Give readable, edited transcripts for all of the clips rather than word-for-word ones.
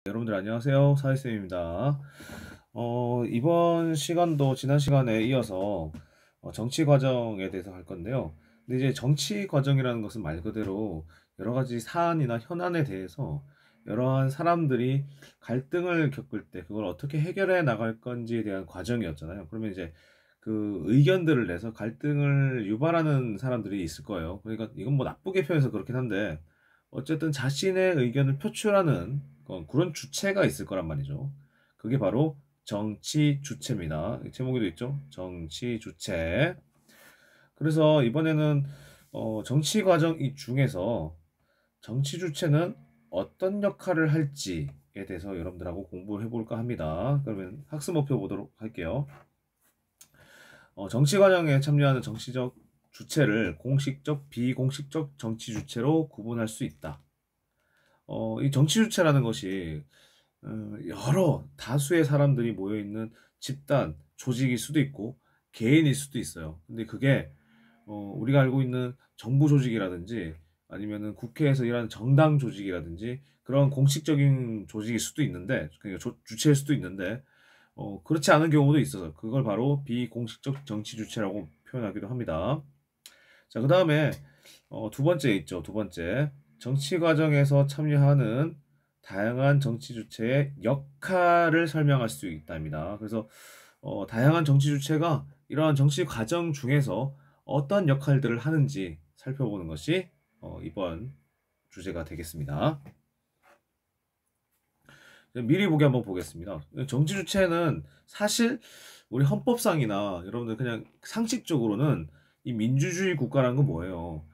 여러분들 안녕하세요. 사회쌤입니다. 이번 시간도 지난 시간에 이어서 정치 과정에 대해서 할 건데요. 근데 이제 정치 과정이라는 것은 말 그대로 여러 가지 사안이나 현안에 대해서 여러한 사람들이 갈등을 겪을 때 그걸 어떻게 해결해 나갈 건지에 대한 과정이었잖아요. 그러면 이제 그 의견들을 내서 갈등을 유발하는 사람들이 있을 거예요. 그러니까 이건 뭐 나쁘게 표현해서 그렇긴 한데 어쨌든 자신의 의견을 표출하는 그런 주체가 있을 거란 말이죠. 그게 바로 정치 주체입니다. 제목에도 있죠. 정치 주체. 그래서 이번에는 정치 과정 이 중에서 정치 주체는 어떤 역할을 할지에 대해서 여러분들하고 공부해 볼까 합니다. 그러면 학습 목표 보도록 할게요. 정치 과정에 참여하는 정치적 주체를 공식적, 비공식적 정치 주체로 구분할 수 있다. 이 정치 주체라는 것이 여러 다수의 사람들이 모여 있는 집단, 조직일 수도 있고 개인일 수도 있어요. 근데 그게 우리가 알고 있는 정부 조직이라든지 아니면은 국회에서 일하는 정당 조직이라든지 그런 공식적인 조직일 수도 있는데 그러니까 주체일 수도 있는데 그렇지 않은 경우도 있어서 그걸 바로 비공식적 정치 주체라고 표현하기도 합니다. 자, 그 다음에 두 번째 있죠. 두 번째. 정치 과정에서 참여하는 다양한 정치 주체의 역할을 설명할 수 있답니다. 그래서 다양한 정치 주체가 이러한 정치 과정 중에서 어떤 역할들을 하는지 살펴보는 것이 이번 주제가 되겠습니다. 미리 보기 한번 보겠습니다. 정치 주체는 사실 우리 헌법상이나 여러분들 그냥 상식적으로는 이 민주주의 국가라는 건 뭐예요?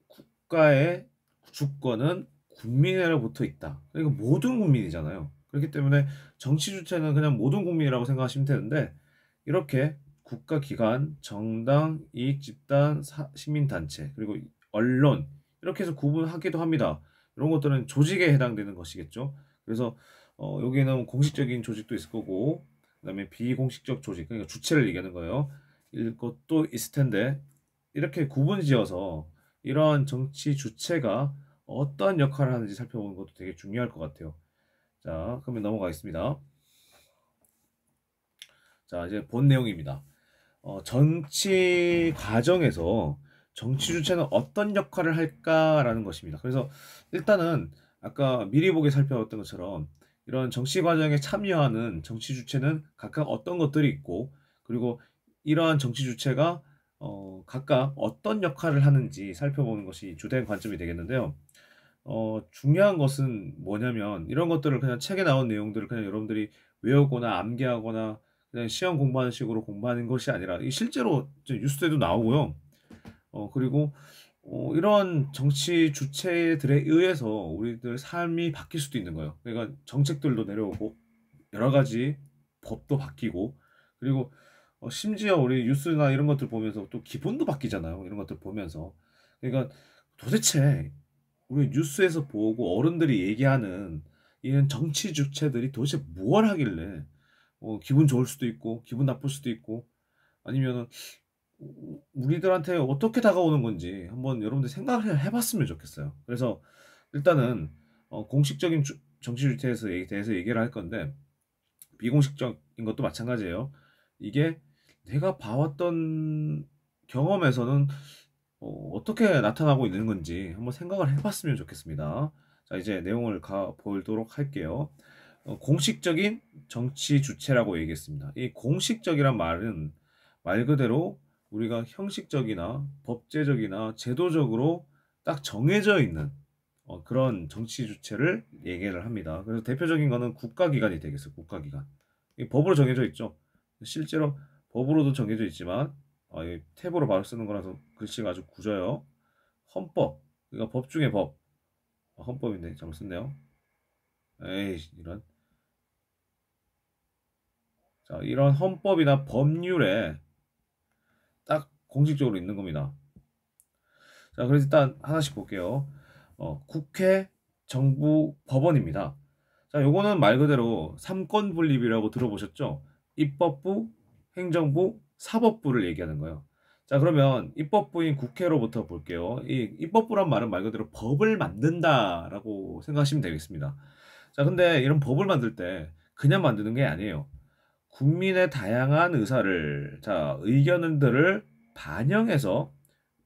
국가의 주권은 국민으로부터 있다. 그러니까 모든 국민이잖아요. 그렇기 때문에 정치 주체는 그냥 모든 국민이라고 생각하시면 되는데 이렇게 국가기관, 정당, 이익집단, 시민단체, 그리고 언론 이렇게 해서 구분하기도 합니다. 이런 것들은 조직에 해당되는 것이겠죠. 그래서 여기에는 공식적인 조직도 있을 거고 그다음에 비공식적 조직, 그러니까 주체를 얘기하는 거예요. 이것도 있을 텐데 이렇게 구분지어서 이러한 정치 주체가 어떤 역할을 하는지 살펴보는 것도 되게 중요할 것 같아요. 자, 그러면 넘어가겠습니다. 자, 이제 본 내용입니다. 정치 과정에서 정치 주체는 어떤 역할을 할까라는 것입니다. 그래서 일단은 아까 미리 보기 살펴봤던 것처럼 이런 정치 과정에 참여하는 정치 주체는 각각 어떤 것들이 있고 그리고 이러한 정치 주체가 각각 어떤 역할을 하는지 살펴보는 것이 주된 관점이 되겠는데요. 중요한 것은 뭐냐면 이런 것들을 그냥 책에 나온 내용들을 그냥 여러분들이 외우거나 암기하거나 그냥 시험 공부하는 식으로 공부하는 것이 아니라 이 실제로 뉴스에도 나오고요. 그리고 이런 정치 주체들에 의해서 우리들 삶이 바뀔 수도 있는 거예요. 그러니까 정책들도 내려오고 여러 가지 법도 바뀌고 그리고 심지어 우리 뉴스나 이런 것들 보면서 또 기분도 바뀌잖아요. 이런 것들 보면서. 그러니까 도대체 우리 뉴스에서 보고 어른들이 얘기하는 이런 정치 주체들이 도대체 뭘 하길래 기분 좋을 수도 있고 기분 나쁠 수도 있고 아니면은 우리들한테 어떻게 다가오는 건지 한번 여러분들 생각을 해봤으면 좋겠어요. 그래서 일단은 공식적인 정치 주체에서 대해서 얘기를 할 건데 비공식적인 것도 마찬가지예요. 이게 내가 봐왔던 경험에서는 어떻게 나타나고 있는 건지 한번 생각을 해봤으면 좋겠습니다. 자, 이제 내용을 보도록 할게요. 공식적인 정치 주체라고 얘기했습니다. 이 공식적이란 말은 말 그대로 우리가 형식적이나 법제적이나 제도적으로 딱 정해져 있는 그런 정치 주체를 얘기를 합니다. 그래서 대표적인 거는 국가기관이 되겠어요. 국가기관. 이 법으로 정해져 있죠. 실제로 법으로도 정해져 있지만 이 탭으로 바로 쓰는 거라서 글씨가 아주 굳어요. 헌법. 그러니까 법 중에 법. 헌법인데 잘못 썼네요. 에이 이런. 자, 이런 헌법이나 법률에 딱 공식적으로 있는 겁니다. 자, 그래서 일단 하나씩 볼게요. 국회, 정부, 법원입니다. 자, 요거는 말 그대로 삼권 분립이라고 들어보셨죠? 입법부, 행정부, 사법부를 얘기하는 거예요. 자, 그러면 입법부인 국회로부터 볼게요. 이 입법부란 말은 말 그대로 법을 만든다라고 생각하시면 되겠습니다. 자, 근데 이런 법을 만들 때 그냥 만드는 게 아니에요. 국민의 다양한 의사를, 자, 의견들을 반영해서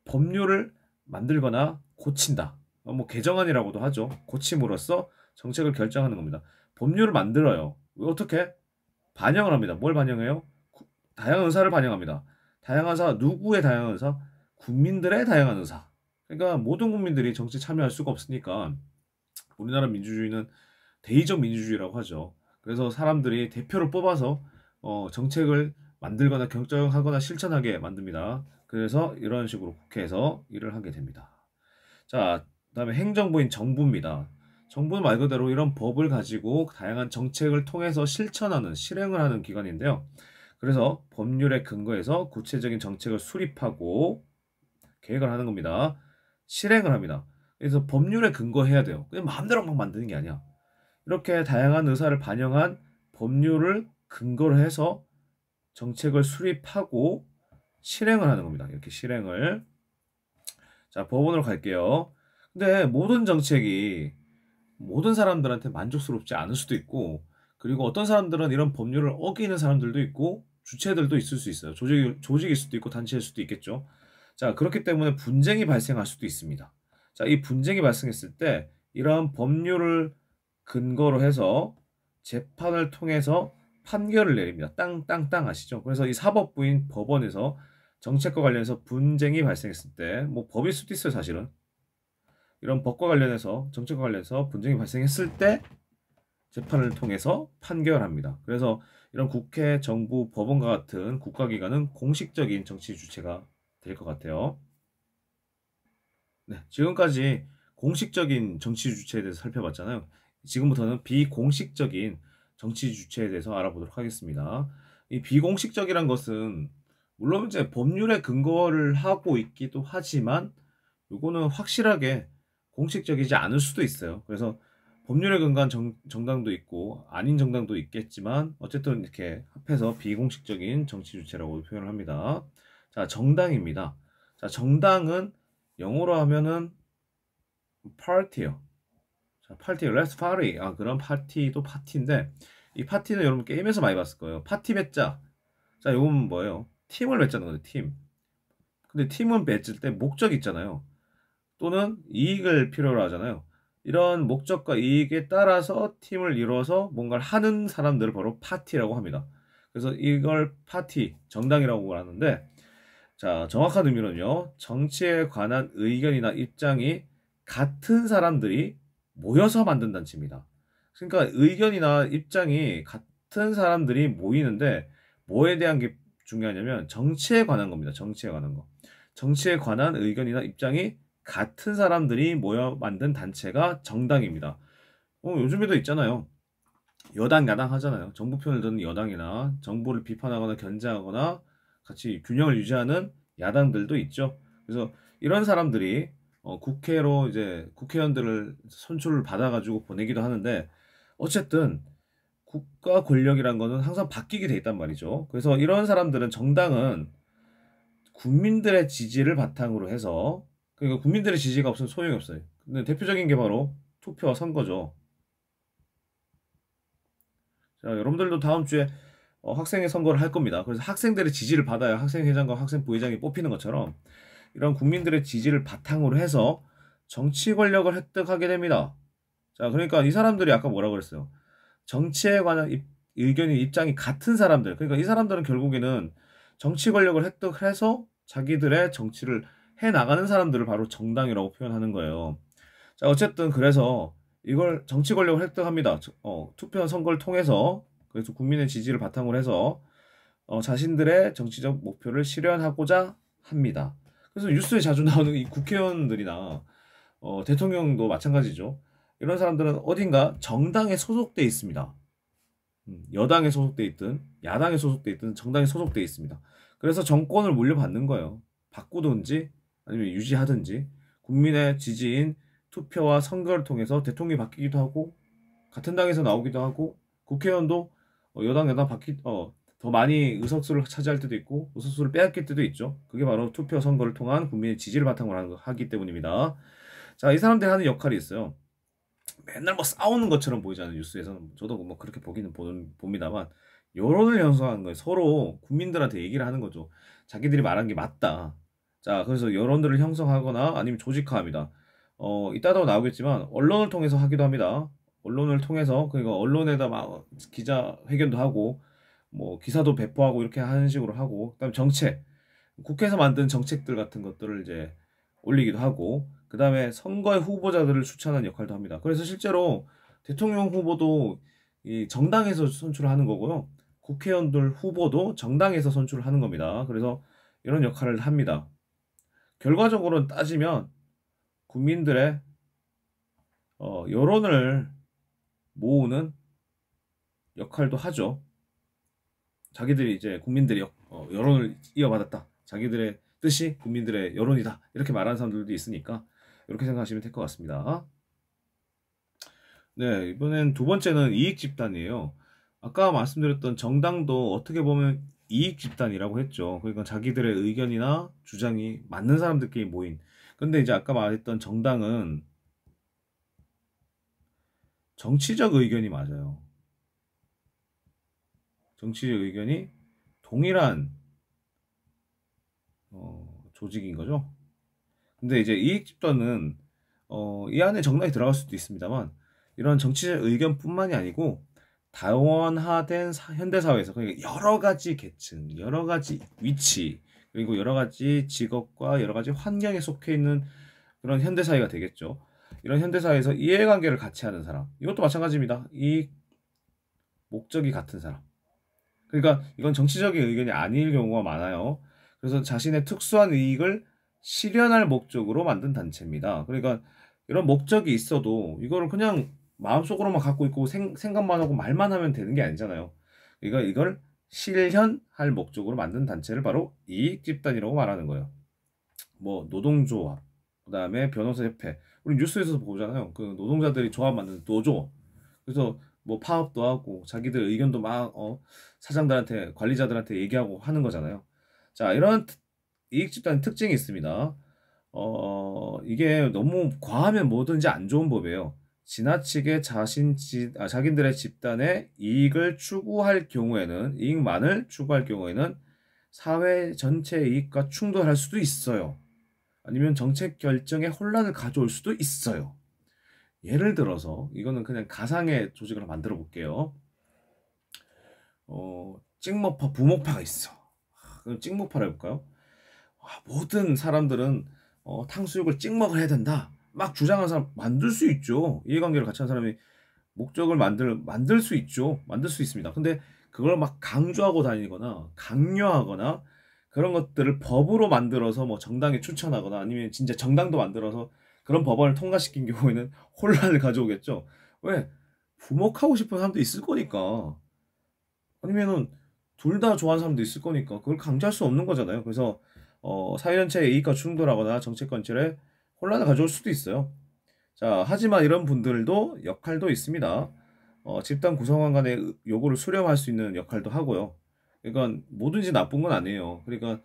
법률을 만들거나 고친다. 뭐 개정안이라고도 하죠. 고침으로써 정책을 결정하는 겁니다. 법률을 만들어요. 어떻게? 반영을 합니다. 뭘 반영해요? 다양한 의사를 반영합니다. 다양한 의사, 누구의 다양한 의사? 국민들의 다양한 의사. 그러니까 모든 국민들이 정치에 참여할 수가 없으니까 우리나라 민주주의는 대의적 민주주의라고 하죠. 그래서 사람들이 대표를 뽑아서 정책을 만들거나 결정하거나 실천하게 만듭니다. 그래서 이런 식으로 국회에서 일을 하게 됩니다. 자, 그다음에 행정부인 정부입니다. 정부는 말 그대로 이런 법을 가지고 다양한 정책을 통해서 실천하는, 실행을 하는 기관인데요. 그래서 법률에 근거해서 구체적인 정책을 수립하고 계획을 하는 겁니다. 실행을 합니다. 그래서 법률에 근거해야 돼요. 그냥 마음대로 막 만드는 게 아니야. 이렇게 다양한 의사를 반영한 법률을 근거로 해서 정책을 수립하고 실행을 하는 겁니다. 이렇게 실행을. 자, 법원으로 갈게요. 근데 모든 정책이 모든 사람들한테 만족스럽지 않을 수도 있고, 그리고 어떤 사람들은 이런 법률을 어기는 사람들도 있고, 주체들도 있을 수 있어요. 조직일 수도 있고, 단체일 수도 있겠죠. 자, 그렇기 때문에 분쟁이 발생할 수도 있습니다. 자, 이 분쟁이 발생했을 때, 이러한 법률을 근거로 해서 재판을 통해서 판결을 내립니다. 땅땅땅 아시죠? 그래서 이 사법부인 법원에서 정책과 관련해서 분쟁이 발생했을 때, 뭐 법일 수도 있어요, 사실은. 이런 법과 관련해서 정책과 관련해서 분쟁이 발생했을 때 재판을 통해서 판결합니다. 그래서 이런 국회, 정부, 법원과 같은 국가기관은 공식적인 정치 주체가 될 것 같아요. 네, 지금까지 공식적인 정치 주체에 대해서 살펴봤잖아요. 지금부터는 비공식적인 정치 주체에 대해서 알아보도록 하겠습니다. 이 비공식적이란 것은 물론 이제 법률에 근거를 하고 있기도 하지만 이거는 확실하게 공식적이지 않을 수도 있어요. 그래서 법률에 근거한 정당도 있고 아닌 정당도 있겠지만 어쨌든 이렇게 합해서 비공식적인 정치 주체라고 표현을 합니다. 자, 정당입니다. 자, 정당은 영어로 하면은 파티요. 자, 파티, let's party. 아, 그런 파티도 파티인데 이 파티는 여러분 게임에서 많이 봤을 거예요. 파티 맺자. 자, 이건 뭐예요? 팀을 맺자는 거죠, 팀. 근데 팀은 맺을 때 목적이 있잖아요. 또는 이익을 필요로 하잖아요. 이런 목적과 이익에 따라서 팀을 이루어서 뭔가를 하는 사람들을 바로 파티라고 합니다. 그래서 이걸 파티, 정당이라고 하는데, 자, 정확한 의미는요, 정치에 관한 의견이나 입장이 같은 사람들이 모여서 만든 단체입니다. 그러니까 의견이나 입장이 같은 사람들이 모이는데, 뭐에 대한 게 중요하냐면, 정치에 관한 겁니다. 정치에 관한 거. 정치에 관한 의견이나 입장이 같은 사람들이 모여 만든 단체가 정당입니다. 요즘에도 있잖아요. 여당, 야당 하잖아요. 정부 편을 드는 여당이나 정부를 비판하거나 견제하거나 같이 균형을 유지하는 야당들도 있죠. 그래서 이런 사람들이 국회로 이제 국회의원들을 선출을 받아가지고 보내기도 하는데 어쨌든 국가 권력이란 거는 항상 바뀌게 돼 있단 말이죠. 그래서 이런 사람들은 정당은 국민들의 지지를 바탕으로 해서 그러니까 국민들의 지지가 없으면 소용이 없어요. 근데 대표적인 게 바로 투표와 선거죠. 자, 여러분들도 다음 주에 학생회 선거를 할 겁니다. 그래서 학생들의 지지를 받아야 학생회장과 학생부회장이 뽑히는 것처럼 이런 국민들의 지지를 바탕으로 해서 정치 권력을 획득하게 됩니다. 자, 그러니까 이 사람들이 아까 뭐라고 그랬어요? 정치에 관한 의견이 입장이 같은 사람들. 그러니까 이 사람들은 결국에는 정치 권력을 획득해서 자기들의 정치를 해 나가는 사람들을 바로 정당이라고 표현하는 거예요. 자, 어쨌든 그래서 이걸 정치 권력을 획득합니다. 투표한 선거를 통해서 그래서 국민의 지지를 바탕으로 해서 자신들의 정치적 목표를 실현하고자 합니다. 그래서 뉴스에 자주 나오는 이 국회의원들이나 대통령도 마찬가지죠. 이런 사람들은 어딘가 정당에 소속돼 있습니다. 여당에 소속돼 있든 야당에 소속돼 있든 정당에 소속돼 있습니다. 그래서 정권을 물려받는 거예요. 바꾸든지 아니면 유지하든지 국민의 지지인 투표와 선거를 통해서 대통령이 바뀌기도 하고 같은 당에서 나오기도 하고 국회의원도 여당 더 많이 의석수를 차지할 때도 있고 의석수를 빼앗길 때도 있죠. 그게 바로 투표 선거를 통한 국민의 지지를 바탕으로 하기 때문입니다. 자, 이 사람들이 하는 역할이 있어요. 맨날 뭐 싸우는 것처럼 보이잖아요. 뉴스에서는. 저도 뭐 그렇게 봅니다만 여론을 형성하는 거예요. 서로 국민들한테 얘기를 하는 거죠. 자기들이 말한 게 맞다. 자, 그래서 여론들을 형성하거나 아니면 조직화합니다. 이따도 나오겠지만 언론을 통해서 하기도 합니다. 언론을 통해서 그러니까 언론에다 막 기자 회견도 하고 뭐 기사도 배포하고 이렇게 하는 식으로 하고 그다음에 정책 국회에서 만든 정책들 같은 것들을 이제 올리기도 하고 그다음에 선거의 후보자들을 추천하는 역할도 합니다. 그래서 실제로 대통령 후보도 이 정당에서 선출하는 거고요. 국회의원들 후보도 정당에서 선출을 하는 겁니다. 그래서 이런 역할을 합니다. 결과적으로 따지면 국민들의 여론을 모으는 역할도 하죠. 자기들이 이제 국민들이 여론을 이어받았다. 자기들의 뜻이 국민들의 여론이다. 이렇게 말하는 사람들도 있으니까 이렇게 생각하시면 될 것 같습니다. 네, 이번엔 두 번째는 이익 집단이에요. 아까 말씀드렸던 정당도 어떻게 보면 이익 집단이라고 했죠. 그러니까 자기들의 의견이나 주장이 맞는 사람들끼리 모인. 근데 이제 아까 말했던 정당은 정치적 의견이 맞아요. 정치적 의견이 동일한 조직인 거죠. 근데 이제 이익 집단은 이 안에 정당이 들어갈 수도 있습니다만 이런 정치적 의견뿐만이 아니고 다원화된 현대 사회에서 그러니까 여러 가지 계층, 여러 가지 위치, 그리고 여러 가지 직업과 여러 가지 환경에 속해 있는 그런 현대 사회가 되겠죠. 이런 현대 사회에서 이해관계를 같이 하는 사람. 이것도 마찬가지입니다. 이 목적이 같은 사람. 그러니까 이건 정치적인 의견이 아닐 경우가 많아요. 그래서 자신의 특수한 이익을 실현할 목적으로 만든 단체입니다. 그러니까 이런 목적이 있어도 이거를 그냥 마음속으로만 갖고 있고 생각만 하고 말만 하면 되는 게 아니잖아요. 그러니까 이걸 실현할 목적으로 만든 단체를 바로 이익집단이라고 말하는 거예요. 뭐 노동조합, 그다음에 변호사협회. 우리 뉴스에서도 보잖아요. 그 노동자들이 조합 만드는 노조. 그래서 뭐 파업도 하고 자기들 의견도 막 사장들한테 관리자들한테 얘기하고 하는 거잖아요. 자, 이런 이익집단 특징이 있습니다. 이게 너무 과하면 뭐든지 안 좋은 법이에요. 지나치게 자기들의 집단의 이익을 추구할 경우에는, 이익만을 추구할 경우에는 사회 전체 이익과 충돌할 수도 있어요. 아니면 정책 결정에 혼란을 가져올 수도 있어요. 예를 들어서, 이거는 그냥 가상의 조직을 만들어 볼게요. 찍먹파, 부먹파가 있어. 그럼 찍먹파를 해볼까요? 모든 사람들은 탕수육을 찍먹을 해야 된다. 막 주장하는 사람 만들 수 있죠. 이해관계를 같이 하는 사람이 목적을 만들 수 있죠. 만들 수 있습니다. 근데 그걸 막 강조하고 다니거나 강요하거나 그런 것들을 법으로 만들어서 뭐 정당에 추천하거나 아니면 진짜 정당도 만들어서 그런 법안을 통과시킨 경우에는 혼란을 가져오겠죠. 왜? 부목하고 싶은 사람도 있을 거니까. 아니면은 둘 다 좋아하는 사람도 있을 거니까 그걸 강제할 수 없는 거잖아요. 그래서 사회 전체의 이익과 충돌하거나 정책 건설에 혼란을 가져올 수도 있어요. 자, 하지만 이런 분들도 역할도 있습니다. 집단 구성원 간의 요구를 수렴할 수 있는 역할도 하고요. 그러니까 뭐든지 나쁜 건 아니에요. 그러니까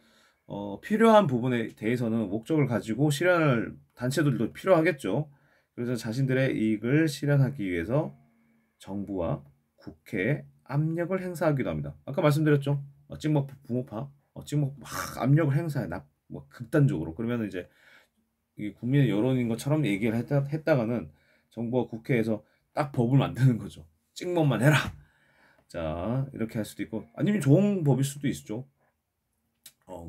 필요한 부분에 대해서는 목적을 가지고 실현할 단체들도 필요하겠죠. 그래서 자신들의 이익을 실현하기 위해서 정부와 국회에 압력을 행사하기도 합니다. 아까 말씀드렸죠. 찍먹 부모파, 찍먹 막 압력을 행사해, 뭐 극단적으로. 그러면 이제 이 국민의 여론인 것처럼 얘기를 했다가는 정부와 국회에서 딱 법을 만드는 거죠. 찍먹만 해라. 자, 이렇게 할 수도 있고, 아니면 좋은 법일 수도 있죠.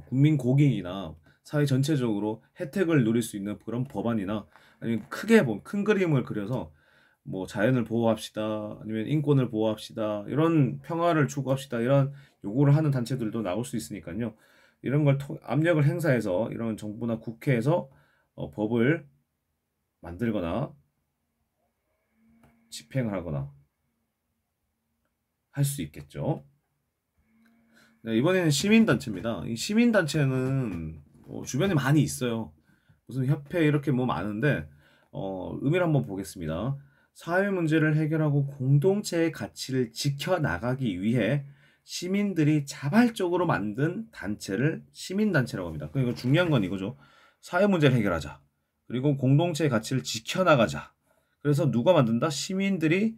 국민 고객이나 사회 전체적으로 혜택을 누릴 수 있는 그런 법안이나 아니면 크게 큰 그림을 그려서 뭐 자연을 보호합시다 아니면 인권을 보호합시다 이런 평화를 추구합시다 이런 요구를 하는 단체들도 나올 수 있으니까요. 이런 걸 압력을 행사해서 이런 정부나 국회에서 법을 만들거나 집행을 하거나 할 수 있겠죠. 네, 이번에는 시민단체입니다. 이 시민단체는 주변에 많이 있어요. 무슨 협회 이렇게 뭐 많은데 의미를 한번 보겠습니다. 사회 문제를 해결하고 공동체의 가치를 지켜나가기 위해 시민들이 자발적으로 만든 단체를 시민단체라고 합니다. 그러니까 중요한 건 이거죠. 사회 문제를 해결하자. 그리고 공동체의 가치를 지켜나가자. 그래서 누가 만든다? 시민들이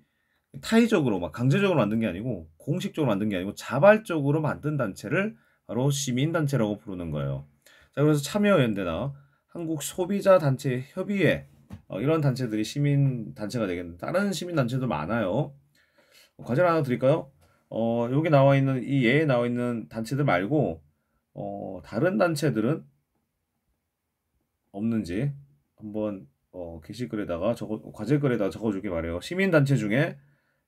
타의적으로 막 강제적으로 만든 게 아니고 공식적으로 만든 게 아니고 자발적으로 만든 단체를 바로 시민단체라고 부르는 거예요. 자, 그래서 참여연대나 한국 소비자 단체 협의회 이런 단체들이 시민단체가 되겠는데 다른 시민단체도 많아요. 과제를 하나 드릴까요? 여기 나와 있는 이 예에 나와 있는 단체들 말고 다른 단체들은 없는지 한번 게시글에다가 과제글에다가 적어주길 바래요. 시민단체 중에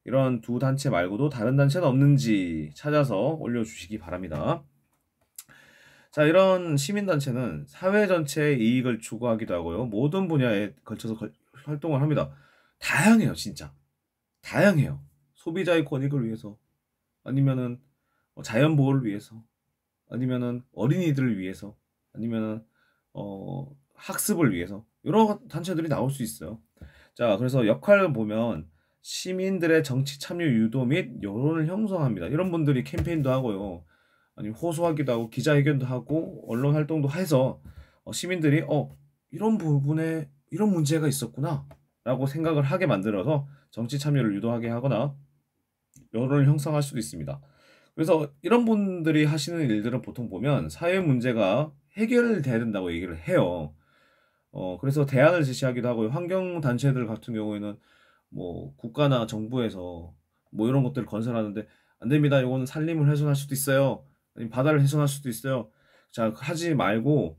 이런 두 단체 말고도 다른 단체는 없는지 찾아서 올려주시기 바랍니다. 자, 이런 시민단체는 사회 전체의 이익을 추구하기도 하고요. 모든 분야에 걸쳐서 활동을 합니다. 다양해요, 진짜. 다양해요. 소비자의 권익을 위해서, 아니면은 자연 보호를 위해서, 아니면은 어린이들을 위해서, 아니면은 학습을 위해서 여러 단체들이 나올 수 있어요. 자, 그래서 역할을 보면 시민들의 정치 참여 유도 및 여론을 형성합니다. 이런 분들이 캠페인도 하고요. 아니면 호소하기도 하고 기자회견도 하고 언론 활동도 해서 시민들이 이런 부분에 이런 문제가 있었구나 라고 생각을 하게 만들어서 정치 참여를 유도하게 하거나 여론을 형성할 수도 있습니다. 그래서 이런 분들이 하시는 일들은 보통 보면 사회 문제가 해결돼야 된다고 얘기를 해요. 그래서 대안을 제시하기도 하고요. 환경단체들 같은 경우에는 뭐 국가나 정부에서 뭐 이런 것들을 건설하는데 안 됩니다. 이거는 산림을 훼손할 수도 있어요. 아니면 바다를 훼손할 수도 있어요. 자, 하지 말고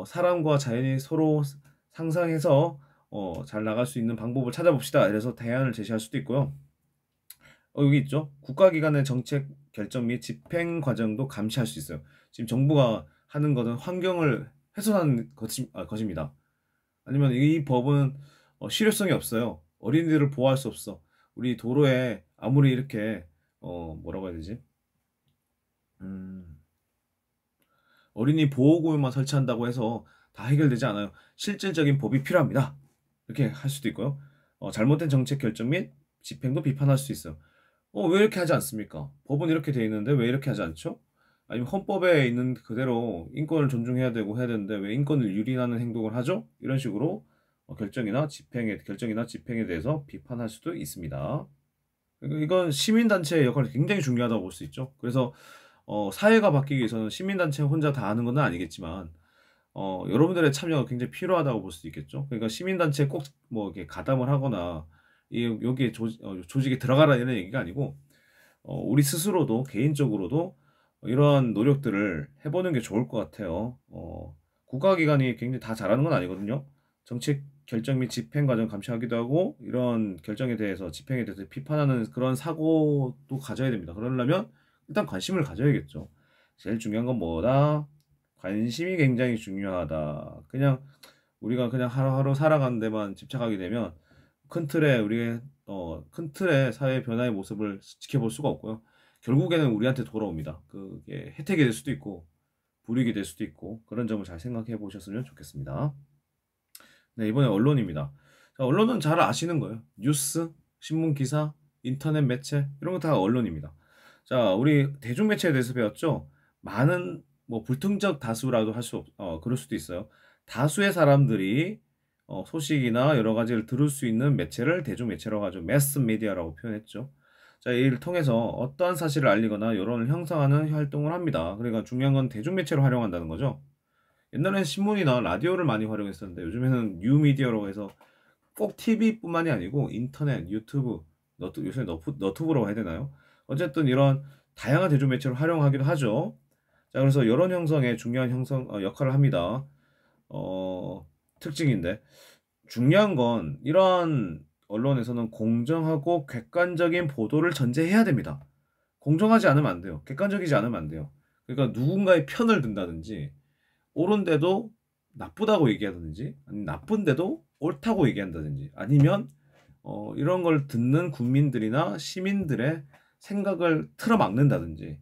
사람과 자연이 서로 상상해서 잘 나갈 수 있는 방법을 찾아봅시다. 그래서 대안을 제시할 수도 있고요. 여기 있죠. 국가기관의 정책 결정 및 집행 과정도 감시할 수 있어요. 지금 정부가 하는 것은 환경을 훼손하는 것입니다. 아니면 이 법은 실효성이 없어요. 어린이들을 보호할 수 없어. 우리 도로에 아무리 이렇게 뭐라고 해야 되지? 어린이 보호구역만 설치한다고 해서 다 해결되지 않아요. 실질적인 법이 필요합니다. 이렇게 할 수도 있고요. 잘못된 정책 결정 및 집행도 비판할 수 있어요. 왜 이렇게 하지 않습니까? 법은 이렇게 돼 있는데 왜 이렇게 하지 않죠? 아니면 헌법에 있는 그대로 인권을 존중해야 되고 해야 되는데 왜 인권을 유린하는 행동을 하죠? 이런 식으로 결정이나 집행에 대해서 비판할 수도 있습니다. 이건 시민단체의 역할이 굉장히 중요하다고 볼 수 있죠. 그래서 사회가 바뀌기 위해서는 시민단체 혼자 다 하는 건 아니겠지만 여러분들의 참여가 굉장히 필요하다고 볼 수 있겠죠. 그러니까 시민단체에 꼭 뭐 이렇게 가담을 하거나 여기에 조직에 들어가라 이런 얘기가 아니고 우리 스스로도 개인적으로도 이러한 노력들을 해보는 게 좋을 것 같아요. 국가기관이 굉장히 다 잘하는 건 아니거든요. 정책 결정 및 집행 과정 감시하기도 하고 이런 결정에 대해서 집행에 대해서 비판하는 그런 사고도 가져야 됩니다. 그러려면 일단 관심을 가져야겠죠. 제일 중요한 건 뭐다? 관심이 굉장히 중요하다. 그냥 우리가 그냥 하루하루 살아가는 데만 집착하게 되면 큰 틀의 사회 변화의 모습을 지켜볼 수가 없고요. 결국에는 우리한테 돌아옵니다. 그게 혜택이 될 수도 있고 불이익이 될 수도 있고 그런 점을 잘 생각해 보셨으면 좋겠습니다. 네, 이번에 언론입니다. 자, 언론은 잘 아시는 거예요. 뉴스, 신문 기사, 인터넷 매체 이런 거 다 언론입니다. 자, 우리 대중매체에 대해서 배웠죠. 많은 뭐 불특정 다수라도 그럴 수도 있어요. 다수의 사람들이 소식이나 여러 가지를 들을 수 있는 매체를 대중매체라고 하죠. 매스 미디어라고 표현했죠. 자, 이를 통해서 어떠한 사실을 알리거나 여론을 형성하는 활동을 합니다. 그러니까 중요한 건 대중매체로 활용한다는 거죠. 옛날에는 신문이나 라디오를 많이 활용했었는데 요즘에는 뉴미디어라고 해서 꼭 TV뿐만이 아니고 인터넷, 유튜브, 요새 너튜브라고 해야 되나요? 어쨌든 이런 다양한 대중매체를 활용하기도 하죠. 자, 그래서 여론 형성에 중요한 역할을 합니다. 특징인데 중요한 건 이러한 언론에서는 공정하고 객관적인 보도를 전제해야 됩니다. 공정하지 않으면 안 돼요. 객관적이지 않으면 안 돼요. 그러니까 누군가의 편을 든다든지 옳은데도 나쁘다고 얘기하든지 아니면 나쁜데도 옳다고 얘기한다든지 아니면 이런 걸 듣는 국민들이나 시민들의 생각을 틀어막는다든지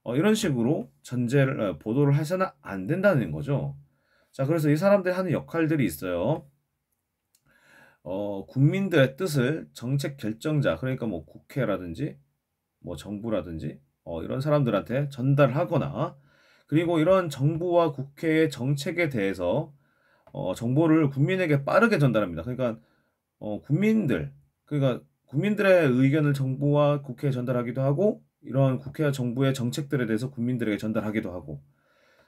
이런 식으로 보도를 해서는 안 된다는 거죠. 자, 그래서 이 사람들이 하는 역할들이 있어요. 국민들의 뜻을 정책 결정자, 그러니까 뭐 국회라든지 뭐 정부라든지 이런 사람들한테 전달하거나 그리고 이런 정부와 국회의 정책에 대해서 정보를 국민에게 빠르게 전달합니다. 그러니까 국민들, 그러니까 국민들의 의견을 정부와 국회에 전달하기도 하고, 이런 국회와 정부의 정책들에 대해서 국민들에게 전달하기도 하고,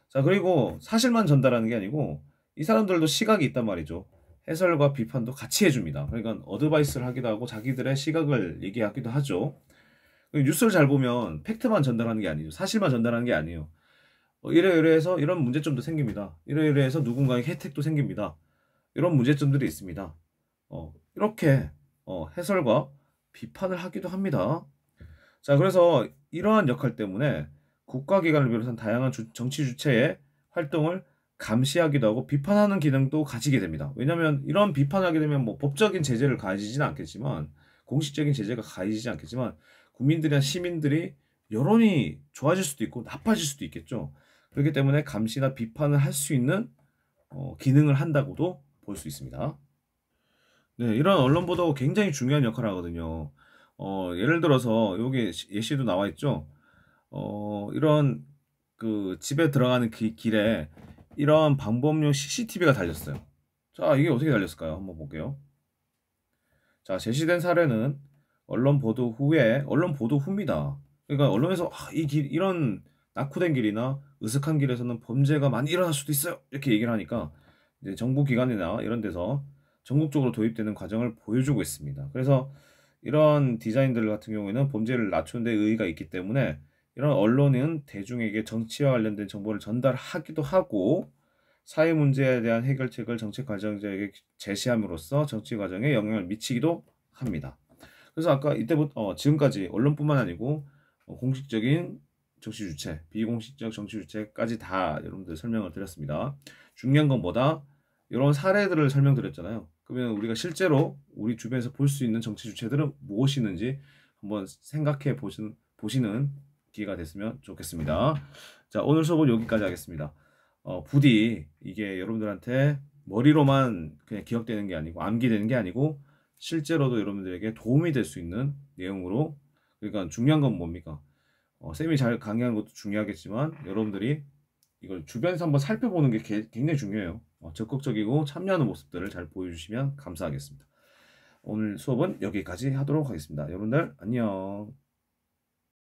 자, 그리고 사실만 전달하는 게 아니고 이 사람들도 시각이 있단 말이죠. 해설과 비판도 같이 해줍니다. 그러니까 어드바이스를 하기도 하고 자기들의 시각을 얘기하기도 하죠. 뉴스를 잘 보면 팩트만 전달하는 게 아니죠. 사실만 전달하는 게 아니에요. 이래이래해서 이런 문제점도 생깁니다. 이래이래해서 누군가의 혜택도 생깁니다. 이런 문제점들이 있습니다. 이렇게 해설과 비판을 하기도 합니다. 자, 그래서 이러한 역할 때문에 국가기관을 비롯한 다양한 정치 주체의 활동을 감시하기도 하고 비판하는 기능도 가지게 됩니다. 왜냐하면 이런 비판하게 되면 뭐 법적인 제재를 가해지지는 않겠지만, 공식적인 제재가 가해지지 않겠지만, 국민들이나 시민들이 여론이 좋아질 수도 있고 나빠질 수도 있겠죠. 그렇기 때문에 감시나 비판을 할 수 있는 기능을 한다고도 볼 수 있습니다. 네, 이런 언론 보도가 굉장히 중요한 역할을 하거든요. 예를 들어서 여기 예시도 나와 있죠. 이런 그 집에 들어가는 길에 이런 방범용 CCTV가 달렸어요. 자, 이게 어떻게 달렸을까요? 한번 볼게요. 자, 제시된 사례는 언론 보도 후입니다. 그러니까 언론에서 이런 낙후된 길이나 으슥한 길에서는 범죄가 많이 일어날 수도 있어요. 이렇게 얘기를 하니까 이제 정부 기관이나 이런 데서 전국적으로 도입되는 과정을 보여주고 있습니다. 그래서 이런 디자인들 같은 경우에는 범죄를 낮추는 데 의의가 있기 때문에 이런 언론은 대중에게 정치와 관련된 정보를 전달하기도 하고 사회 문제에 대한 해결책을 정책 과정자에게 제시함으로써 정치 과정에 영향을 미치기도 합니다. 그래서 아까 이때부터 지금까지 언론뿐만 아니고 공식적인 정치 주체, 비공식적 정치 주체까지 다 여러분들 설명을 드렸습니다. 중요한 건 뭐다? 이런 사례들을 설명드렸잖아요. 그러면 우리가 실제로 우리 주변에서 볼 수 있는 정치 주체들은 무엇이 있는지 한번 생각해 보시는 기회가 됐으면 좋겠습니다. 자, 오늘 수업은 여기까지 하겠습니다. 부디 이게 여러분들한테 머리로만 그냥 기억되는 게 아니고 암기되는 게 아니고 실제로도 여러분들에게 도움이 될 수 있는 내용으로, 그러니까 중요한 건 뭡니까? 쌤이 잘 강의하는 것도 중요하겠지만 여러분들이 이걸 주변에서 한번 살펴보는 게 굉장히 중요해요. 적극적이고 참여하는 모습들을 잘 보여주시면 감사하겠습니다. 오늘 수업은 여기까지 하도록 하겠습니다. 여러분들 안녕.